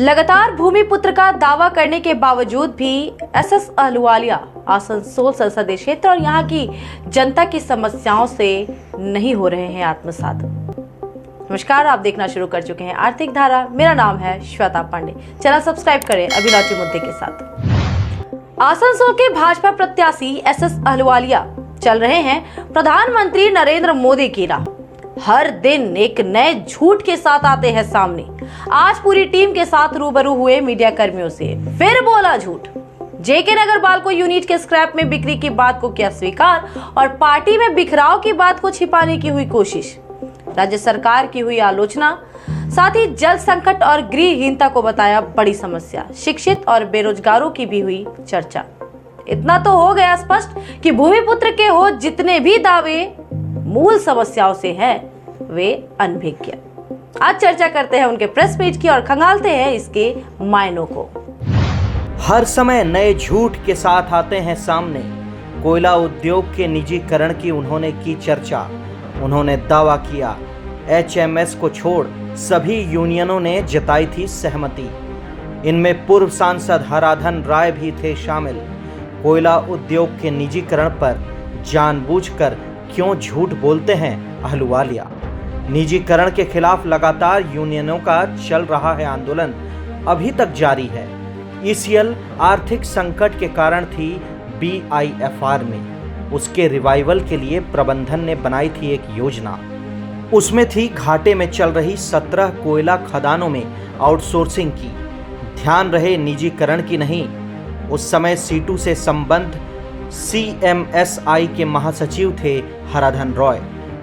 लगातार भूमिपुत्र का दावा करने के बावजूद भी एसएस अहलुवालिया आसनसोल संसदीय क्षेत्र और यहां की जनता की समस्याओं से नहीं हो रहे हैं आत्मसात। नमस्कार, आप देखना शुरू कर चुके हैं आर्थिक धारा। मेरा नाम है श्वेता पांडे। चैनल सब्सक्राइब करें अभिलाषी मुद्दे के साथ। आसनसोल के भाजपा प्रत्याशी एसएस अहलुवालिया चल रहे हैं प्रधानमंत्री नरेंद्र मोदी की राह। हर दिन एक नए झूठ के साथ आते हैं सामने। आज पूरी टीम के साथ रूबरू हुए मीडिया कर्मियों से फिर बोला झूठ। जेके नगर बालको यूनिट के स्क्रैप में बिक्री की बात को किया स्वीकार और पार्टी में बिखराव की बात को छिपाने की हुई कोशिश। राज्य सरकार की हुई आलोचना, साथ ही जल संकट और गृहहीनता को बताया बड़ी समस्या। शिक्षित और बेरोजगारों की भी हुई चर्चा। इतना तो हो गया स्पष्ट कि भूमिपुत्र के हो जितने भी दावे मूल समस्याओं से हैं वे अनभिज्ञ। आज चर्चा करते हैं उनके प्रेस मीट की और खंगालते हैं इसके मायनों को। हर समय नए झूठ के साथ आते हैं सामने। कोयला उद्योग के निजीकरण की उन्होंने की चर्चा। उन्होंने दावा किया एचएमएस को छोड़ सभी यूनियनों ने जताई थी सहमति। इनमें पूर्व सांसद हराधन राय भी थे शामिल। कोयला उद्योग के निजीकरण पर जानबूझकर क्यों झूठ बोलते हैं अहलुवालिया? निजीकरण के खिलाफ लगातार यूनियनों का चल रहा है आंदोलन, अभी तक जारी है। ईसीएल आर्थिक संकट के कारण थी बीआईएफआर में। उसके रिवाइवल के लिए प्रबंधन ने बनाई थी एक योजना। उसमें थी घाटे में चल रही 17 कोयला खदानों में आउटसोर्सिंग की। ध्यान रहे निजीकरण की नहीं। उस समय सीटू से संबंध सीएमएसआई के महासचिव थे हराधन रॉय।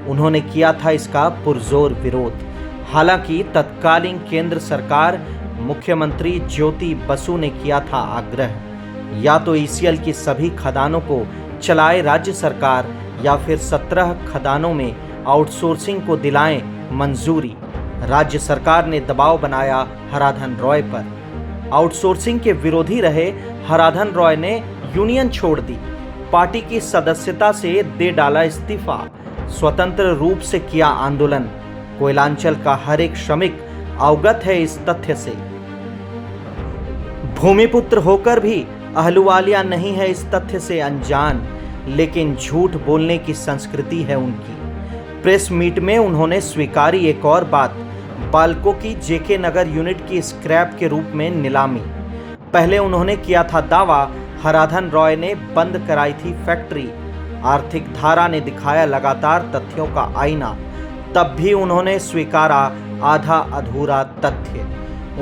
उन्होंने किया था इसका पुरजोर विरोध। हालांकि तत्कालीन केंद्र सरकार मुख्यमंत्री ज्योति बसु ने किया था आग्रह, या तो ईसीएल की सभी खदानों को चलाए राज्य सरकार या फिर 17 खदानों में आउटसोर्सिंग को दिलाएं मंजूरी। राज्य सरकार ने दबाव बनाया हराधन रॉय पर। आउटसोर्सिंग के विरोधी रहे हराधन रॉय ने यूनियन छोड़ दी। पार्टी की सदस्यता से दे डाला इस्तीफा। स्वतंत्र रूप से किया आंदोलन। कोयलांचल का हर एक श्रमिक अवगत है इस तथ्य से। भूमिपुत्र होकर भी अहलुवालिया नहीं है इस तथ्य से अनजान, लेकिन झूठ बोलने की संस्कृति है उनकी। प्रेस मीट में उन्होंने स्वीकारी एक और बात, बालको की जेके नगर यूनिट की स्क्रैप के रूप में नीलामी। पहले उन्होंने किया था दावा हराधन रॉय ने बंद कराई थी फैक्ट्री। आर्थिक धारा ने दिखाया लगातार तथ्यों का आईना। तब भी उन्होंने स्वीकारा आधा अधूरा तथ्य।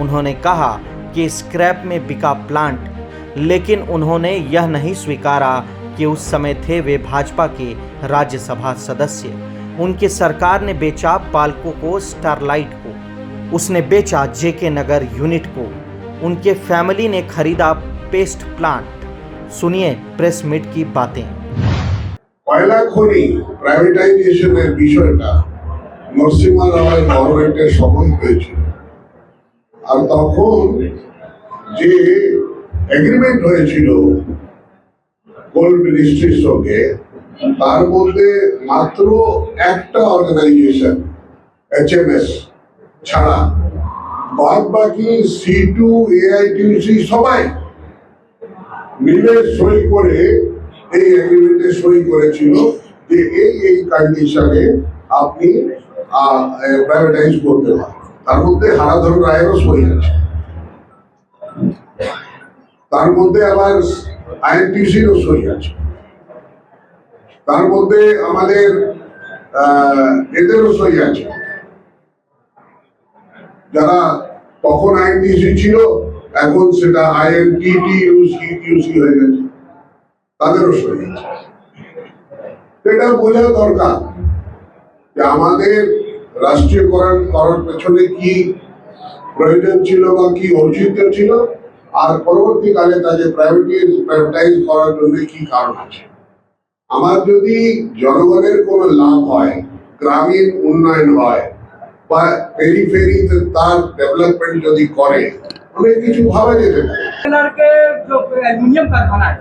उन्होंने कहा कि स्क्रैप में बिका प्लांट, लेकिन उन्होंने यह नहीं स्वीकारा कि उस समय थे वे भाजपा के राज्यसभा सदस्य। उनकी सरकार ने बेचा बालको को स्टारलाइट को, उसने बेचा जेके नगर यूनिट को, उनके फैमिली ने खरीदा पेस्ट प्लांट। सुनिए प्रेस मीट की बातें। কয়লা খনি প্রাইভেটাইজেশনের বিষয়টা নরসিংহ রাওয়ের গভর্নমেন্টের সময় হয়েছিল, আর তখন যে এগ্রিমেন্ট হয়েছিল কোল মিনিস্ট্রির সঙ্গে, তার মধ্যে মাত্র একটা অর্গানাইজেশন এইচএমএস ছাড়া বাদ বাকি সি2 এআইটিউসি সবাই মিলে সই করে এই এগ্রিমেন্টে সই করেছিল যে এই কন্ডিশনে আপনি প্রাইভেটাইজ করতে পারেন। তার মধ্যে হারাধন রায়েরও সই আছে, তার মধ্যে আবার আইএনটিসিরও সই আছে, তার মধ্যে আমাদের এদেরও সই আছে, যারা তখন আইএনটিসি ছিল এখন সেটা আইএনটিটিইউসি হয়ে গেছে, তাদেরও সই আছে। এটা বোঝা দরকার যে আমাদের রাষ্ট্রীয়করণ করার পেছনে কি প্রয়োজন ছিল বা কি ঔচিত্য ছিল, আর পরবর্তীকালে তাকে প্রাইভেটাইজ করার জন্য কি কারণ আছে। আমার যদি জনগণের কোনো লাভ হয়, গ্রামীণ উন্নয়ন হয় বা পেরিফেরিতে তার ডেভেলপমেন্ট যদি করে, অনেক কিছু ভাবা যেতে পারে। के जो एल्युमिनियम कारखाना है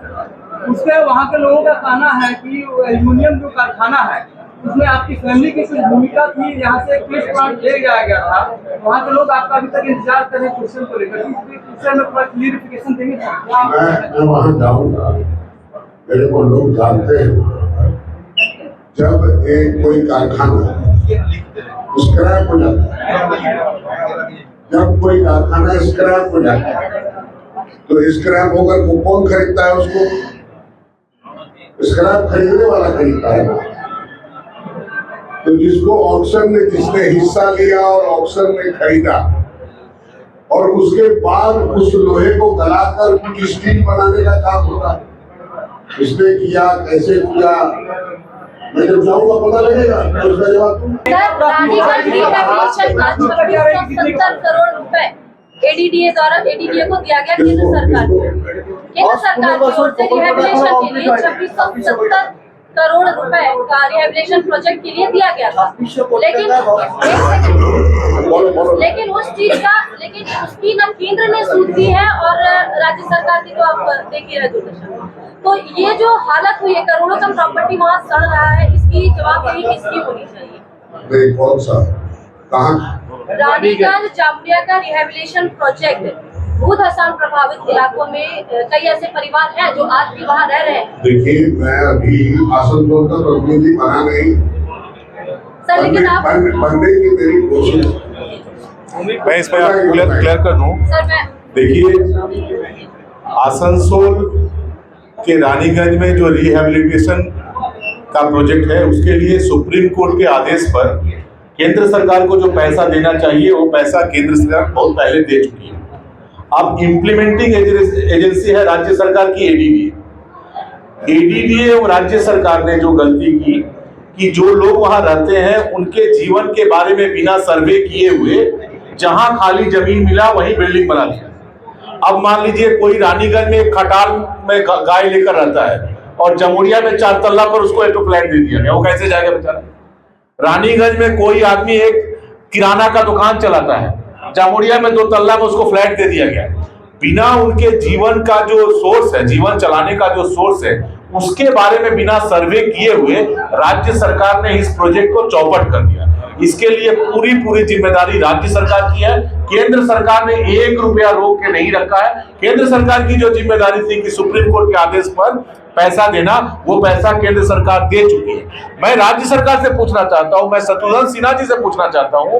उससे वहाँ के लोगों का कहना है कि एल्युमिनियम जो कारखाना है उसमें आपकी फैमिली की कुछ भूमिका थी। यहाँ से एक टेस्ट प्लांट ले जाया गया था, वहाँ के लोग आपका अभी तक इंतजार कर रहे हैं क्वेश्चन को लेकर। इस विषय में थोड़ा क्लियरिफिकेशन देंगे मैं वहाँ जाऊँगा, मेरे को लोग जानते हैं। जब एक कोई कारखाना स्क्रैप हो जाता है, जब कोई कारखाना स्क्रैप हो जाता है, तो स्क्रैप होकर को कौन खरीदता है? उसको स्क्रैप खरीदने वाला खरीदता है। तो जिसको ऑक्शन में, जिसने हिस्सा लिया और ऑक्शन में खरीदा और उसके बाद उस लोहे को गलाकर कुछ स्टील बनाने का काम होता है, इसने किया, कैसे किया, मैं जब जाऊंगा पता लगेगा। तो उसका जवाब रानीगंज रिहैबिलिटेशन का 2670 करोड़ रुपए एडीडीए द्वारा एडीडीए को दिया गया केंद्र सरकार को। केंद्र सरकार की ओर से रिहैबिलिटेशन के लिए 2670 करोड़ रुपए का रिहैबिलिटेशन प्रोजेक्ट के लिए दिया गया था। लेकिन उसकी न केंद्र ने सूद दी है और राज्य सरकार की तो आप देखिए है दुर्दशा। तो ये जो हालत हुई है, करोड़ों का प्रॉपर्टी वहाँ सड़ रहा है, इसकी जवाबदेही किसकी होनी चाहिए? कौन सा, कहाँ? रानीगंज जामुरिया का रिहैबिलिटेशन प्रोजेक्ट भूत हसान प्रभावित इलाकों में कई ऐसे परिवार हैं जो आज भी वहाँ रह रहे हैं। देखिए, मैं अभी आसनसोल का प्रतिनिधि बना नहीं सर, लेकिन आप बनने की मेरी कोशिश। मैं इस पर आपको क्लियर कर दूं। देखिए, आसनसोल के रानीगंज में जो रिहैबिलिटेशन का प्रोजेक्ट है, उसके लिए सुप्रीम कोर्ट के आदेश पर केंद्र सरकार को जो पैसा देना चाहिए वो पैसा केंद्र सरकार बहुत पहले दे चुकी है। अब इम्प्लीमेंटिंग एजेंसी है राज्य सरकार की एडीडीए और राज्य सरकार ने जो गलती की कि जो लोग वहां रहते हैं उनके जीवन के बारे में बिना सर्वे किए हुए जहां खाली जमीन मिला वहीं बिल्डिंग बना दिया। अब मान लीजिए कोई रानीगंज में खटाल में गाय लेकर रहता है और जमुरिया में 4 तल्ला पर उसको एक फ्लैट दे दिया गया, वो कैसे जाएगा बेचारा? रानीगंज में कोई आदमी एक किराना का दुकान चलाता है, जामुरिया में 2 तल्ला में उसको फ्लैट दे दिया गया। बिना उनके जीवन का जो सोर्स है, जीवन चलाने का जो सोर्स है, उसके बारे में बिना सर्वे किए हुए राज्य सरकार ने इस प्रोजेक्ट को चौपट कर दिया। इसके लिए पूरी जिम्मेदारी राज्य सरकार की है। केंद्र सरकार ने 1 रुपया रोक के नहीं रखा है। केंद्र सरकार की जो जिम्मेदारी थी कि सुप्रीम कोर्ट के आदेश पर पैसा देना, वो पैसा केंद्र सरकार दे चुकी है। मैं राज्य सरकार से पूछना चाहता हूं, मैं शत्रुघ्न सिन्हा जी से पूछना चाहता हूं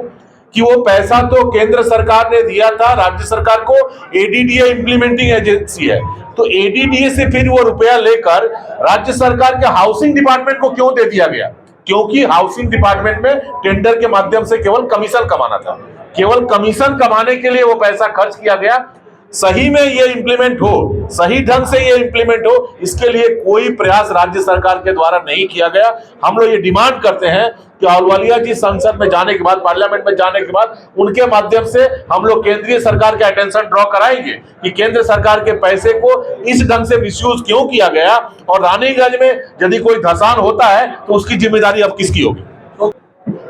कि वो पैसा तो केंद्र सरकार ने दिया था राज्य सरकार को, एडीडीए इंप्लीमेंटिंग एजेंसी है, तो एडीडीए से फिर वो रुपया लेकर राज्य सरकार के हाउसिंग डिपार्टमेंट को क्यों दे दिया गया? क्योंकि हाउसिंग डिपार्टमेंट में टेंडर के माध्यम से केवल कमीशन कमाना था, केवल कमीशन कमाने के लिए वो पैसा खर्च किया गया। सही में ये इंप्लीमेंट हो, सही ढंग से ये इंप्लीमेंट हो, इसके लिए कोई प्रयास राज्य सरकार के द्वारा नहीं किया गया। हम लोग ये डिमांड करते हैं कि अहलुवालिया जी संसद में जाने के बाद, पार्लियामेंट में जाने के बाद, उनके माध्यम से हम लोग केंद्रीय सरकार के अटेंशन ड्रॉ कराएंगे कि केंद्र सरकार के पैसे को इस ढंग से मिसयूज क्यों किया गया, और रानीगंज में यदि कोई धसान होता है तो उसकी जिम्मेदारी अब किसकी होगी?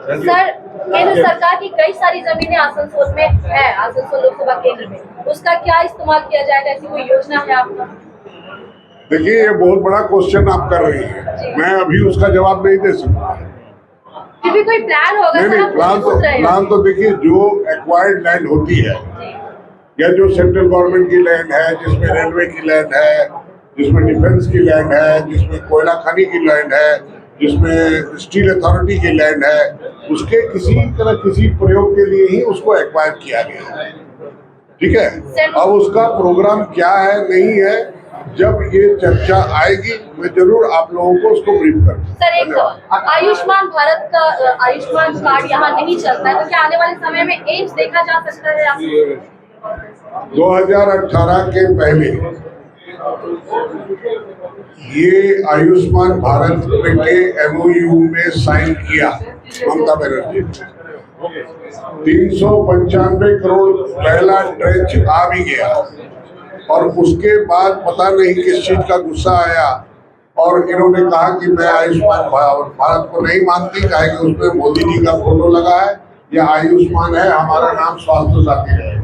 सर, केंद्र सरकार की कई सारी जमीनें आसनसोल में है, आसनसोल लोकसभा केंद्र में, उसका क्या इस्तेमाल किया जाएगा? ऐसी कोई योजना है आपका? देखिए, ये बहुत बड़ा क्वेश्चन आप कर रही हैं, मैं अभी उसका जवाब नहीं दे सकता। भी कोई प्लान होगा? नहीं, प्लान तो देखिए, जो एक्वायर्ड लैंड होती है या जो सेंट्रल गवर्नमेंट की लैंड है, जिसमें रेलवे की लैंड है, जिसमें डिफेंस की लैंड है, जिसमें कोयला खनी की लैंड है, जिसमें स्टील अथॉरिटी की लैंड है, उसके किसी तरह किसी प्रयोग के लिए ही उसको एक्वायर किया गया है। ठीक है, अब उसका प्रोग्राम क्या है नहीं है, जब ये चर्चा आएगी मैं जरूर आप लोगों को उसको ब्रीफ करूंगा। सर, एक आयुष्मान भारत का आयुष्मान कार्ड यहाँ नहीं चलता है, तो क्या आने वाले समय में एम्स देखा जा सकता है? 2018 के पहले ये आयुष्मान भारत के MOU में साइन किया ममता बनर्जी, 395 करोड़ पहला ट्रेंच आ भी गया, और उसके बाद पता नहीं किस चीज का गुस्सा आया और इन्होंने कहा कि मैं आयुष्मान भारत को नहीं मानती, कहे कि उसमें मोदी जी का फोटो लगा है, यह आयुष्मान है, हमारा नाम स्वास्थ्य साथी है।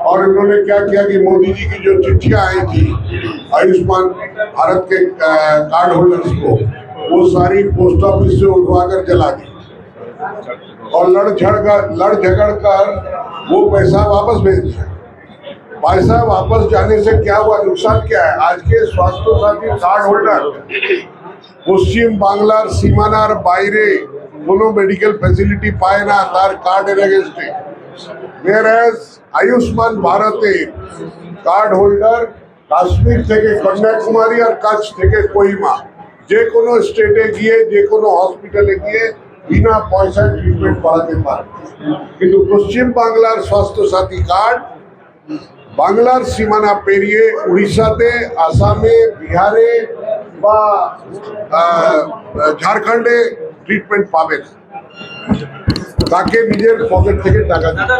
और इन्होंने क्या किया कि मोदी जी की जो चिट्ठियां आई थी आयुष्मान भारत के कार्ड होल्डर्स को, वो सारी पोस्ट ऑफिस से उठवा कर जला दी और लड़ झगड़ कर वो पैसा वापस भेज दिया। पैसा वापस जाने से क्या हुआ, नुकसान क्या है? आज के स्वास्थ्य साथी कार्ड होल्डर पश्चिम बांगलार सीमानार বাইরে কোনো মেডিকেল ফ্যাসিলিটি পায় না তার কার্ডের এগেইনস্টে, whereas আয়ুষ্মান ভারতের কার্ড হোল্ডার কাশ্মীর থেকে কন্যাকুমারী আর কাছ থেকে কোহিমা যে কোনো স্টেটে গিয়ে যে কোনো হসপিটালে গিয়ে বিনা পয়সায় ট্রিটমেন্ট করাতে পারে। কিন্তু পশ্চিম বাংলার স্বাস্থ্য সাথী কার্ড বাংলার সীমানা পেরিয়ে উড়িষ্যাতে, আসামে, বিহারে বা ঝাড়খণ্ডে ট্রিটমেন্ট পাবে না, তাকে নিজের পকেট থেকে টাকা দিতে।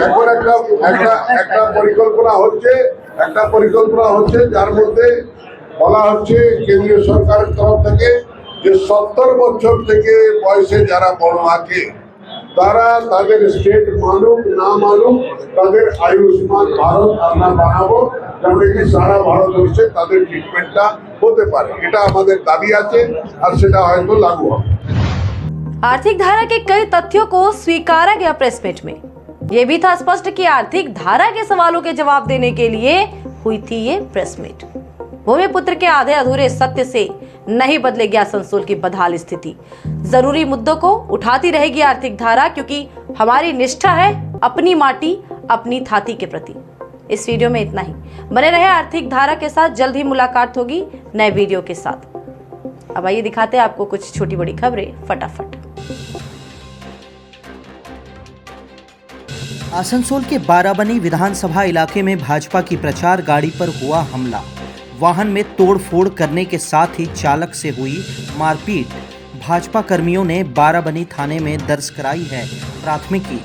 এখন একটা পরিকল্পনা হচ্ছে যার মধ্যে বলা হচ্ছে কেন্দ্রীয় সরকারের তরফ থেকে যে 70 বছর থেকে বয়সে যারা বড় আছে তারা তাদের স্টেট মানুক না মানুক তাদের আয়ুষ্মান ভারত আমরা বানাবো, যাতে কি সারা ভারতবর্ষে তাদের ট্রিটমেন্টটা হতে পারে। এটা আমাদের দাবি আছে আর সেটা হয়তো লাগু হবে। आर्थिक धारा के कई तथ्यों को स्वीकारा गया प्रेस मीट में। यह भी था स्पष्ट कि आर्थिक धारा के सवालों के जवाब देने के लिए हुई थी ये प्रेस मीट। भूमिपुत्र के आधे अधूरे सत्य से नहीं बदलेगी आसनसोल की बदहाल स्थिति। जरूरी मुद्दों को उठाती रहेगी आर्थिक धारा, क्योंकि हमारी निष्ठा है अपनी माटी अपनी थाती के प्रति। इस वीडियो में इतना ही। बने रहे आर्थिक धारा के साथ, जल्द ही मुलाकात होगी नए वीडियो के साथ। अब आइए दिखाते हैं आपको कुछ छोटी बड़ी खबरें फटाफट। आसनसोल के बाराबनी विधानसभा इलाके में भाजपा की प्रचार गाड़ी पर हुआ हमला। वाहन में तोड़फोड़ करने के साथ ही चालक से हुई मारपीट। भाजपा कर्मियों ने बाराबनी थाने में दर्ज कराई है प्राथमिकी।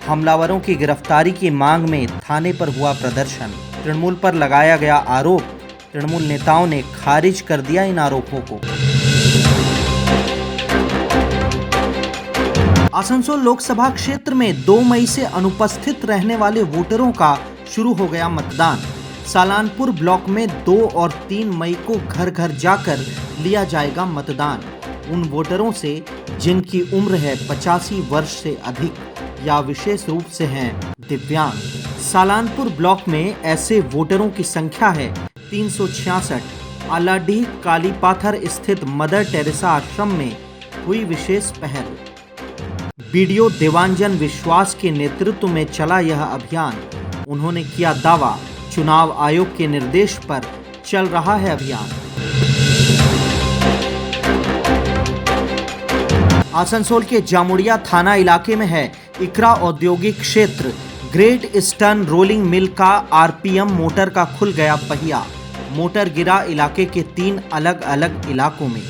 हमलावरों की गिरफ्तारी की मांग में थाने पर हुआ प्रदर्शन। तृणमूल पर लगाया गया आरोप, तृणमूल नेताओं ने खारिज कर दिया इन आरोपों को। आसनसोल लोकसभा क्षेत्र में 2 मई से अनुपस्थित रहने वाले वोटरों का शुरू हो गया मतदान। सालानपुर ब्लॉक में 2 और 3 मई को घर घर जाकर लिया जाएगा मतदान। उन वोटरों से जिनकी उम्र है 85 वर्ष से अधिक या विशेष रूप से हैं दिव्यांग। सालानपुर ब्लॉक में ऐसे वोटरों की संख्या है 366। आलाडीह कालीपाथर स्थित मदर टेरेसा आश्रम में हुई विशेष पहल। बीडीओ देवांजन विश्वास के नेतृत्व में चला यह अभियान। उन्होंने किया दावा, चुनाव आयोग के निर्देश पर चल रहा है अभियान। आसनसोल के जामुड़िया थाना इलाके में है इकरा औद्योगिक क्षेत्र। ग्रेट ईस्टर्न रोलिंग मिल का आरपीएम मोटर का खुल गया पहिया। मोटर गिरा इलाके के 3 अलग अलग इलाकों में।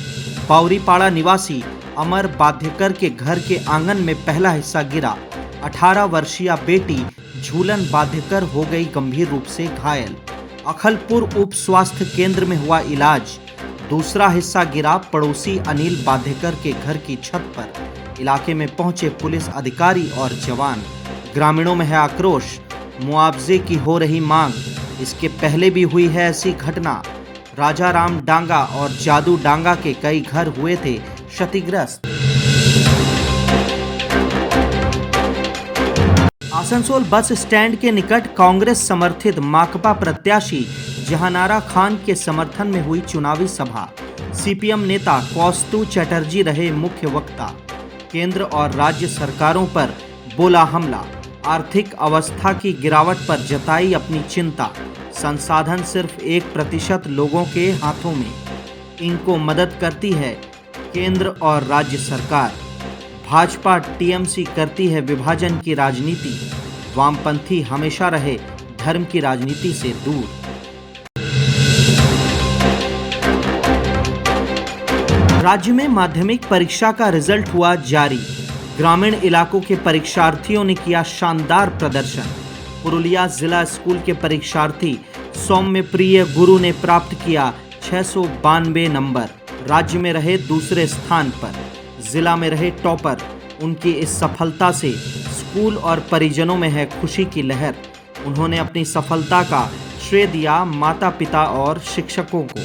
बावरीपाड़ा निवासी अमर बाध्यकर के घर के आंगन में पहला हिस्सा गिरा। 18 वर्षीय बेटी झूलन बाध्यकर हो गई गंभीर रूप से घायल। अखलपुर उप स्वास्थ्य केंद्र में हुआ इलाज। दूसरा हिस्सा गिरा पड़ोसी अनिल बाध्यकर के घर की छत पर। इलाके में पहुंचे पुलिस अधिकारी और जवान। ग्रामीणों में है आक्रोश, मुआवजे की हो रही मांग। इसके पहले भी हुई है ऐसी घटना। राजाराम डांगा और जादू डांगा के कई घर हुए थे क्षतिग्रस्त। आसनसोल बस स्टैंड के निकट कांग्रेस समर्थित माकपा प्रत्याशी जहानारा खान के समर्थन में हुई चुनावी सभा। सीपीएम नेता कौस्तु चटर्जी रहे मुख्य वक्ता। केंद्र और राज्य सरकारों पर बोला हमला। आर्थिक अवस्था की गिरावट पर जताई अपनी चिंता। संसाधन सिर्फ 1% लोगों के हाथों में। इनको मदद करती है केंद्र और राज्य सरकार। भाजपा टीएमसी करती है विभाजन की राजनीति। वामपंथी हमेशा रहे धर्म की राजनीति से दूर। राज्य में माध्यमिक परीक्षा का रिजल्ट हुआ जारी। ग्रामीण इलाकों के परीक्षार्थियों ने किया शानदार प्रदर्शन। पुरुलिया जिला स्कूल के परीक्षार्थी सौम्य प्रिय गुरु ने प्राप्त किया 692 नंबर। राज्य में रहे दूसरे स्थान पर। जिला में रहे टॉपर। उनकी इस सफलता से स्कूल और परिजनों में है खुशी की लहर। उन्होंने अपनी सफलता का श्रेय दिया माता पिता और शिक्षकों को।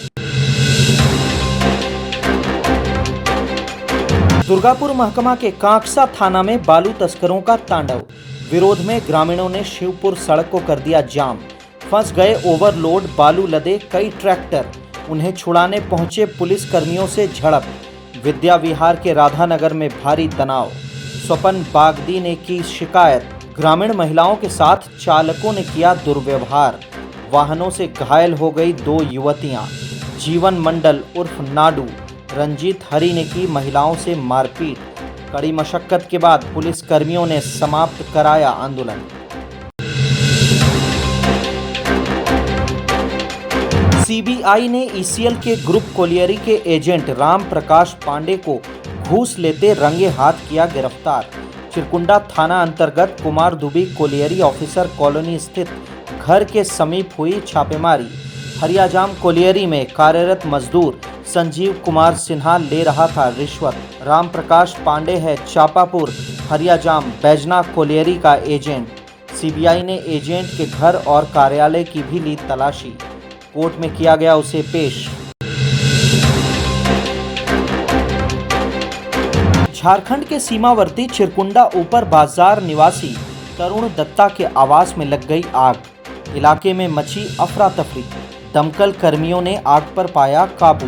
दुर्गापुर महकमा के कांकसा थाना में बालू तस्करों का तांडव। विरोध में ग्रामीणों ने शिवपुर सड़क को कर दिया जाम। फंस गए ओवरलोड बालू लदे कई ट्रैक्टर। उन्हें छुड़ाने पहुंचे पुलिस कर्मियों से झड़प। विद्या विहार के राधानगर में भारी तनाव। स्वपन बागदी ने की शिकायत। ग्रामीण महिलाओं के साथ चालकों ने किया दुर्व्यवहार। वाहनों से घायल हो गई 2 युवतियां। जीवन मंडल उर्फ नाडू, रंजीत हरी ने की महिलाओं से मारपीट। कड़ी मशक्कत के बाद पुलिस कर्मियों ने समाप्त कराया आंदोलन। सीबीआई ने ईसीएल के ग्रुप कोलियरी के एजेंट राम प्रकाश पांडे को घूस लेते रंगे हाथ किया गिरफ्तार। चिरकुंडा थाना अंतर्गत कुमार दुबी कोलियरी ऑफिसर कॉलोनी स्थित घर के समीप हुई छापेमारी। हरियाजाम कोलियरी में कार्यरत मजदूर संजीव कुमार सिन्हा ले रहा था रिश्वत। राम प्रकाश पांडे है चापापुर हरियाजाम बैजना कोलियरी का एजेंट। सीबीआई ने एजेंट के घर और कार्यालय की भी ली तलाशी। कोर्ट में किया गया उसे पेश। झारखंड के सीमावर्ती चिरकुंडा ऊपर बाजार निवासी तरुण दत्ता के आवास में लग गई आग। इलाके में मची अफरा तफरी। दमकल कर्मियों ने आग पर पाया काबू।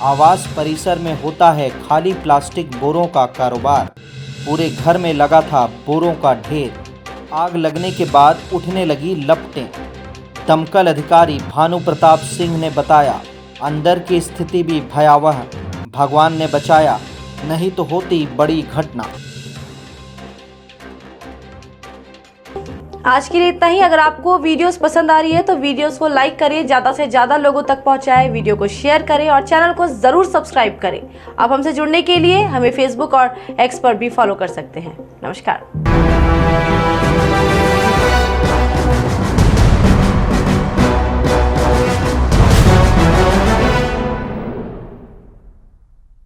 आवास परिसर में होता है खाली प्लास्टिक बोरों का कारोबार। पूरे घर में लगा था बोरों का ढेर। आग लगने के बाद उठने लगी लपटें। दमकल अधिकारी भानु प्रताप सिंह ने बताया, अंदर की स्थिति भी भयावह। भगवान ने बचाया, नहीं तो होती बड़ी घटना। आज के लिए इतना ही। अगर आपको वीडियोस पसंद आ रही है तो वीडियोस को लाइक करें, ज़्यादा से ज़्यादा लोगों तक पहुंचाएं, वीडियो को शेयर करें और चैनल को ज़रूर सब्सक्राइब करें। आप हमसे जुड़ने के लिए हमें फेसबुक और एक्स पर भी फॉलो कर सकते हैं। नमस्कार।